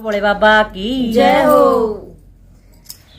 भोळे बाबा की जय हो।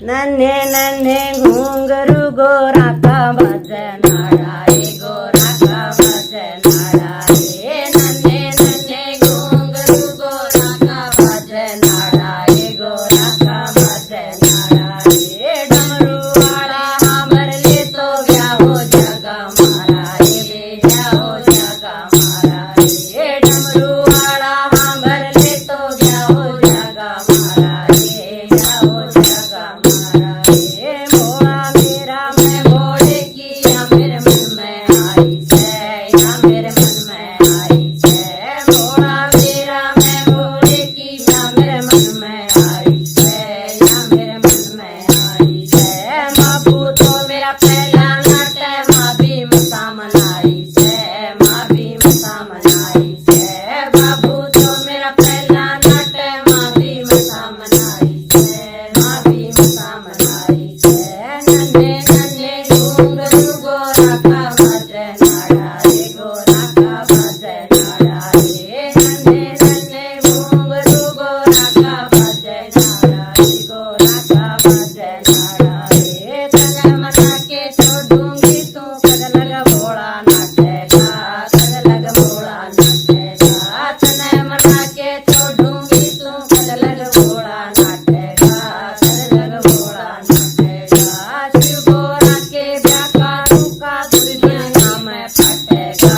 नन्हे नन्हे घुंगरू गोरा का भजनाड़ा रे गोरा का भजनाड़ा रे नन्हे नन्हे घुंगरू गोरा का भजनाड़ा रे गोरा का भजनाड़ा रे डमरू वाला हमर ले तो ब्याहो जगा मारा रे ब्याहो जगा मारा रे डमरू वाला हमर ले तो ब्याहो जगा मारा रे ब्याहो जगा मारा रे मोड़ा मेरा मैं मोड़े की या मेरे मन में आई है या मेरे मन में आई है मोड़ा मेरा मैं मोड़े की या मेरे मन में आई है या मेरे मन में आई है बाबू तो मेरा पहला नाट है माँ भी मसा मनाई है माँ भी मसा मनाई है बाबू तो मेरा पहला नाट है माँ भी मसा मनाई है माँ भी मसा मनाई है नन्हे नन्हे घुंगरू गोरा का भजनाड़ा रे गोरा का भजनाड़ा रे नन्हे नन्हे घुंगरू गोरा का भजनाड़ा रे गोरा का भजनाड़ा रे तन मना के छोड़ूंगी तू कद लग भोला नाचेगा कद लग भोला नाचेगा तन मना के छोड़ूंगी तू कद लग भोला नाचेगा कद लग भोला नाचेगा शिव गोरा के व्याका रूका दुनिया में फटेगा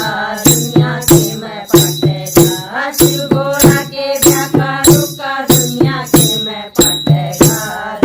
दुनिया के में फटेगा शिव गोरा के व्याका रूका दुनिया के में फटेगा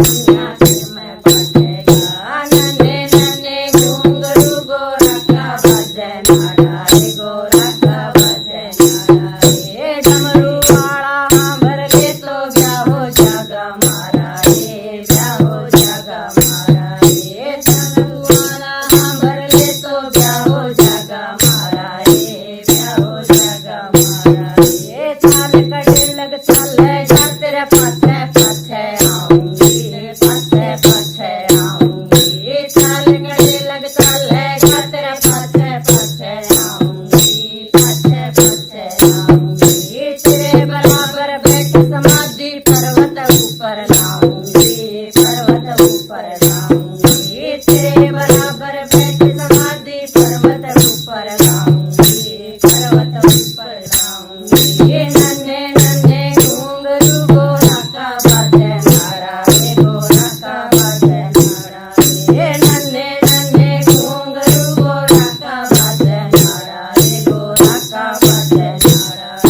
दुनिया के में फटेगा नन्हे नन्हे घुंगरू गोरा का भजनाड़ा रे गोरा का भजनाड़ा रे डमरू वाला हमर ले तो ब्याहो जगा मारा रे ब्याहो जगा मारा रे डमरू वाला हमर ले तो ब्याहो जगा मारा रे ब्याहो जगा मारा रे चाल कड़े लग चल जा तेरे पाछे पाछे आऊंगी पाछे पाछे आऊंगी चाल कड़े लग चल जा तेरे पाछे पाछे आऊंगी पाछे पाछे आऊंगी तेरे बराबर बैठ समाधि पर्वत ऊपर लाऊंगी पर्वत ऊपर लाऊंगी तेरे बराबर बैठ समाधि पर्वत ऊपर लाऊंगी पर्वत ऊपर लाऊंगी ये नन्हे नन्हे घुंगरू गोरा का भजनाड़ा रे गोरा का भजनाड़ा रे नन्हे नन्हे घुंगरू गोरा का भजनाड़ा रे गोरा का भजनाड़ा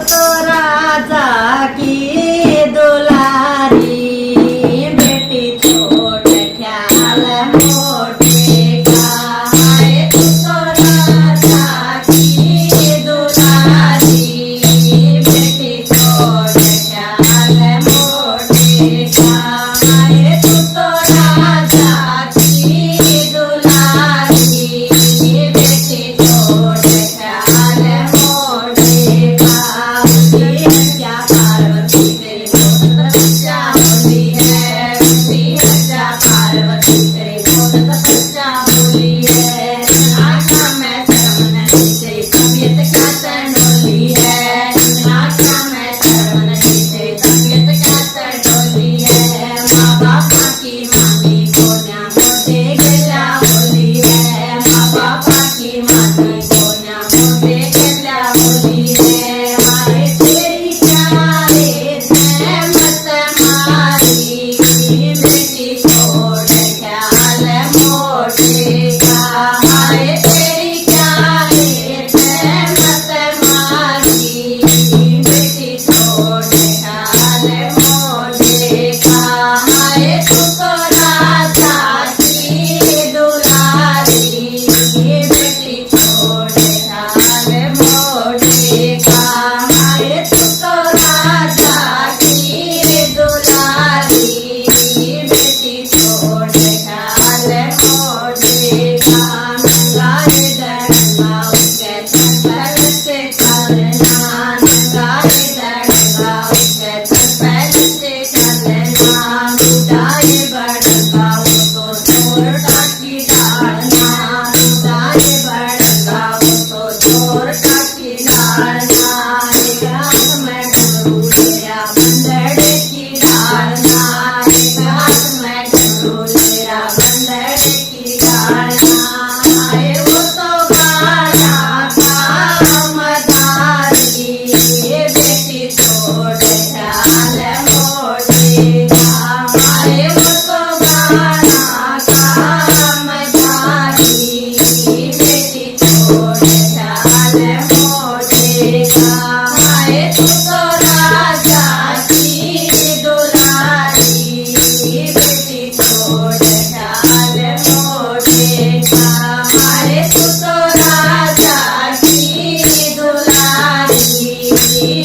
तो राजा की दुलारी बेटी छोट ख्याल मोटे का हाय तू तो राजा की दुलारी बेटी छोट ख्याल मोटे का हाय तू तो राजा की दुलारी बेटी छोट ख्याल मोटे का क्या पार्वती तेरी बहुत तपस्या होती है क्या पार्वती तेरी बहुत तपस्या होती है आँखा में शर्म नहीं तेरी तबीयत क्या तड़ोली है आँखा में शर्म नहीं तेरी तबीयत क्या तड़ोली है माँ बापा की मानी को न्या मोटे गया होली है माँ बापा की मानी को न्या मोटे गया होली है मारे तेरी प्यारे थे मत मारी बेटी छोड़ ख्याल मोटे का हाय तेरी प्यारे थे मत मारी बेटी छोड़ ख्याल मोटे का हाय तू तो राजा की दुलारी बेटी छोड़ ख्याल मोटे का हाय तू तो राजा की दुलारी बेटी छोड़ ख्याल मोटे का गाय डंगा उसके चंपल से करना गाय डंगा उसके चंपल से करना गाय बड़का वो तो छोड़ टाकी डालना गाय बड़का वो तो छोड़ टाकी डालना हाथ में डमरू तेरा बंदड़ की डालना हाथ में डमरू तेरा बंदड़ की डालना हाय वो तो गाना कामदारी बेटी छोड़ ख्याल मोटे का हाय वो तो गाना कामदारी बेटी छोड़ ख्याल मोटे का हाय तू तो राजा की दुलारी बेटी छोड़ ख्याल मोटे का हाय तू तो राजा की दुलारी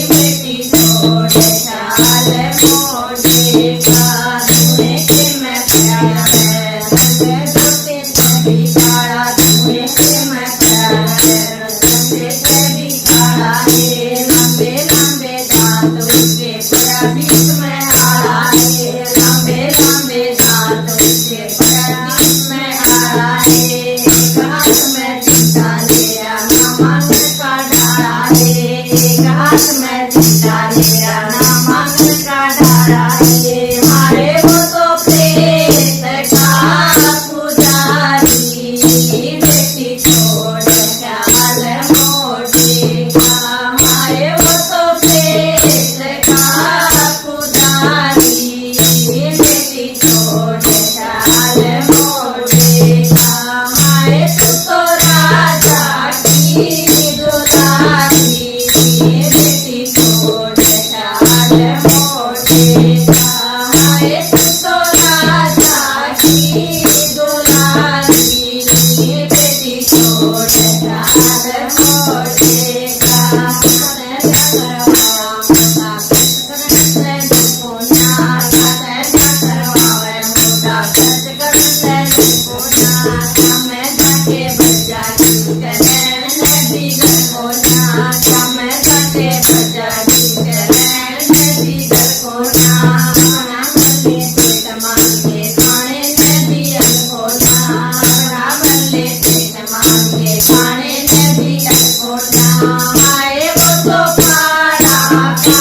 बेटी छोड़ ख्याल मोटे का धुएं के मैं प्यार है संगे छोटे से भी काला धुएं के मैं प्यार है संगे से भी काला है लंबे लंबे दांत उसके बड़ा बीच में आड़ा है लंबे लंबे दांत उसके बड़ा बीच में आड़ा है एक हाथ में चिंता लिया ना मांगन का डारा है एक हाथ में चिंता लिया ना मांगन का डारा है मारे वो तो प्रेत का पुजारी बेटी छोड़ ख्याल मोटे का हाय वो तो प्रेत का पुजारी बेटी छोड़ ख्याल मोटे का हाय तू तो राजा की दुलारी बेटी छोड़ ख्याल मोटे का हाय तू तो राजा की दुलारी बेटी छोड़ ख्याल मोटे का खाने ने दिया खोटा हाय वो तो पाड़ा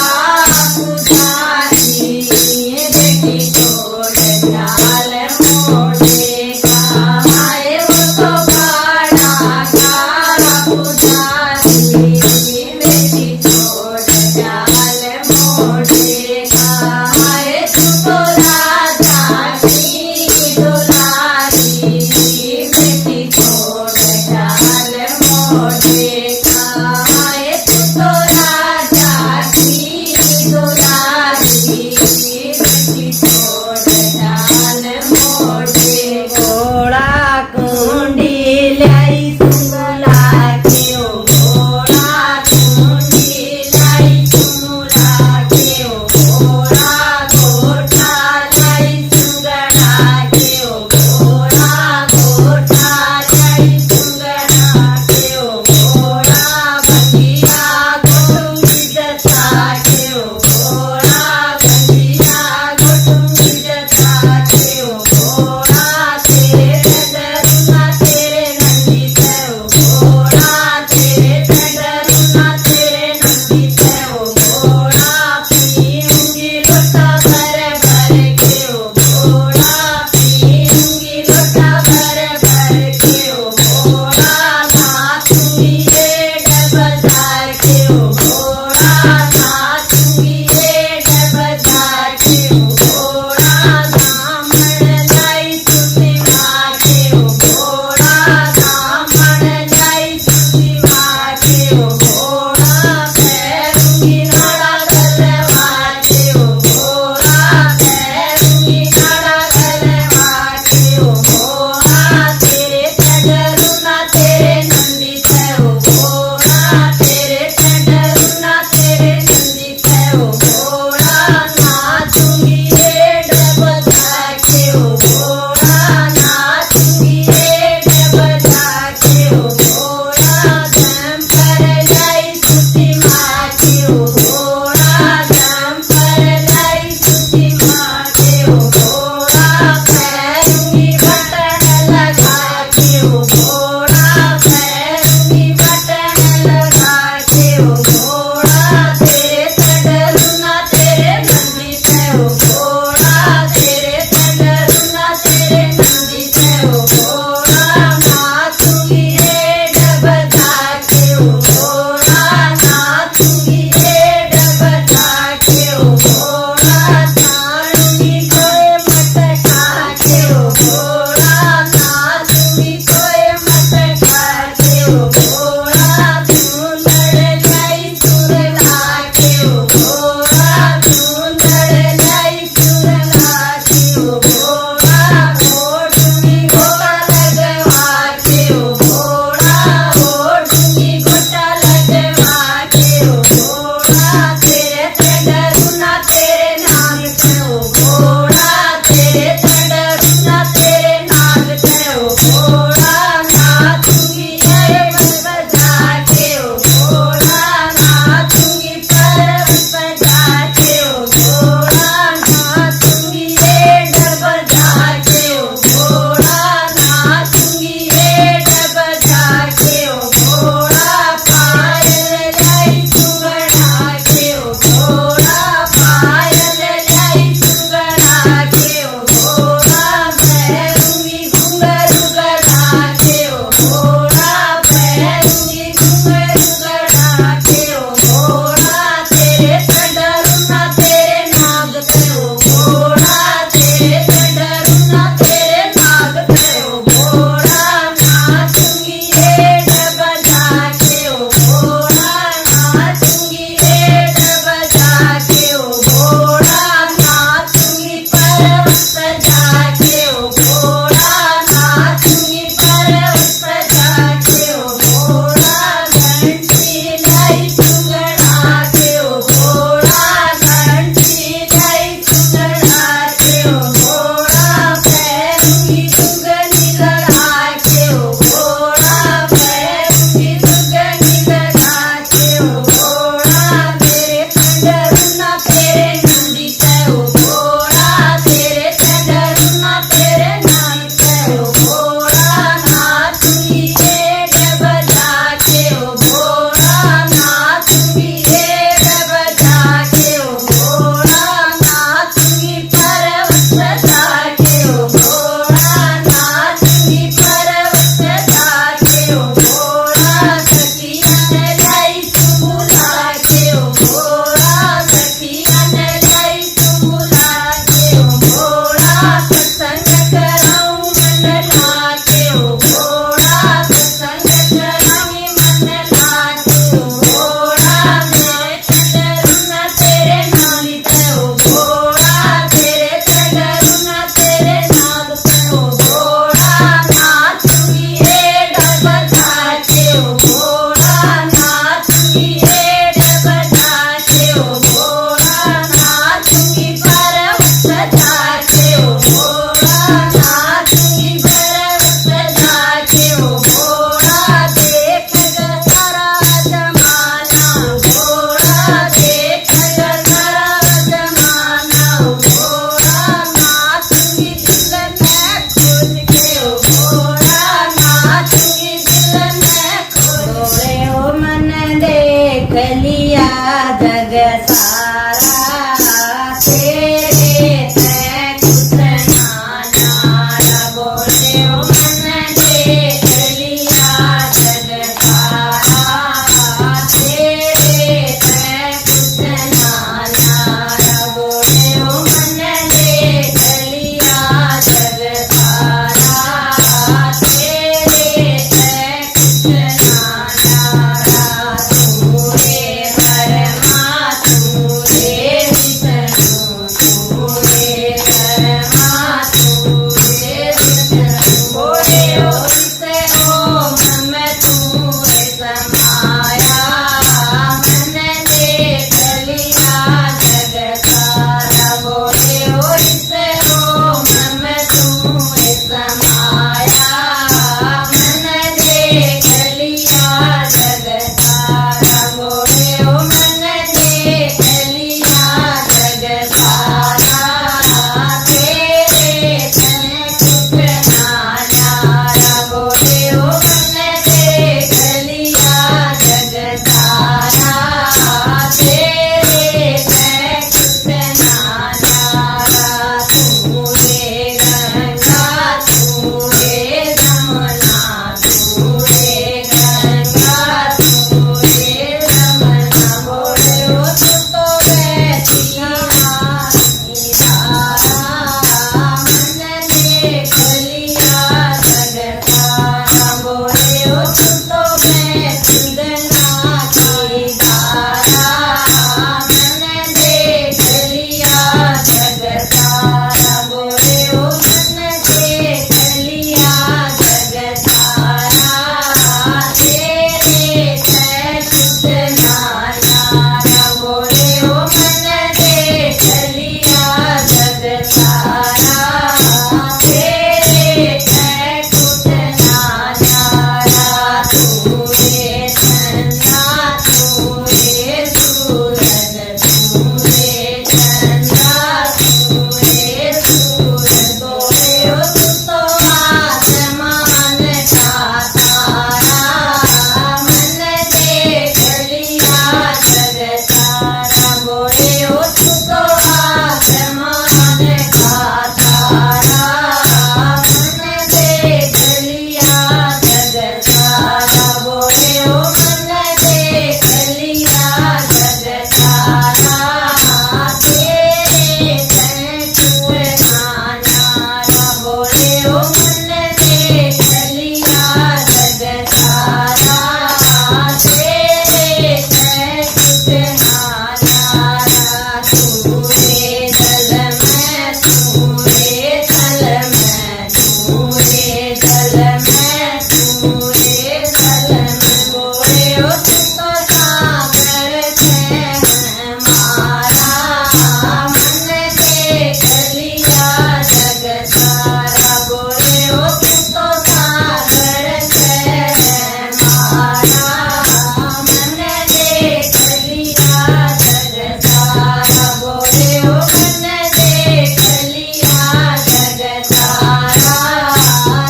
सारा तेरे तै कुछ ना न्यारा बोले ओ मन देख लिया जग सारा तेरे तै कुछ ना न्यारा बोले ओ मन देख लिया जग सारा तेरे तै कुछ ना न्यारा तू रे परमा तू रे विष्णु तू रे परमा तू रे विष्णु बोले ओ इसे ओम में तू रे समाया मन देख लिया जग सारा बोले ओ इसे ओम में तू रे समाया मन देख लिया जग सारा बोले ओ मन देख लिया जग सारा तेरे तै कुछ ना न्यारा बोले ओ मन देख लिया जग सारा तेरे तै कुछ ना न्यारा तू रे गंगा तू रे जमुना तू रे गंगा तू रे जमुना बोले ओ तू तो बहती रानी धारा मन देख लिया जग सारा बोले ओ तू तो बहती गंगा की धारा मन देख लिया जग सारा बोले ओ मन देख लिया जग सारा तेरे तै कुछ ना न्यारा बोले ओ मन देख लिया जग सारा तेरे तै कुछ ना न्यारा तू रे चंद्रा तू रे सूरज तू रे चंद्रा तू रे सूरज बोले ओ तू तो आसमान का तारा मन देख लिया जग सारा बोले ओ तू तो आसमान का तारा मन देख लिया जग सारा बोले ओ मन देख लिया जग सारा तेरे तै कुछ ना न्यारा बोले ओ मन देख लिया जग सारा तेरे तै कुछ ना न्यारा तू रे जल में तू रे थल में तू रे जल में तू रे थल में बोले ओ तू तो सागर है हमारा मन देख लिया जग सारा बोले ओ तू तो सागर है हमारा मन देख लिया जग सारा बोले ओ मन देख लिया जग सारा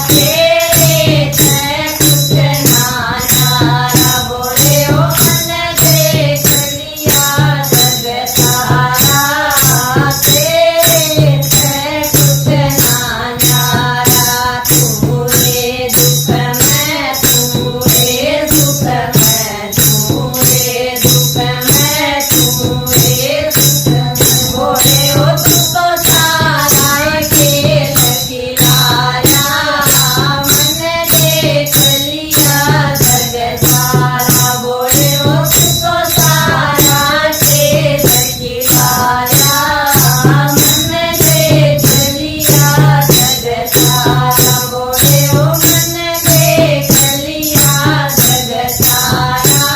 तेरे तै कुछ ना न्यारा बोले ओ मन देख लिया जग सारा तेरे तै कुछ ना न्यारा तू रे दुख में तू रे सुख में तू रे दुख में तू रे सुख में बोले ओ तू तो सारा खेल खिलाया मन देख लिया जग सारा बोले ओ तू तो सारा खेल खिलाया मन देख लिया जग सारा बोले ओ मन देख लिया जग सारा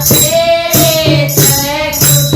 तेरे तै कुछ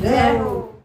जय हो.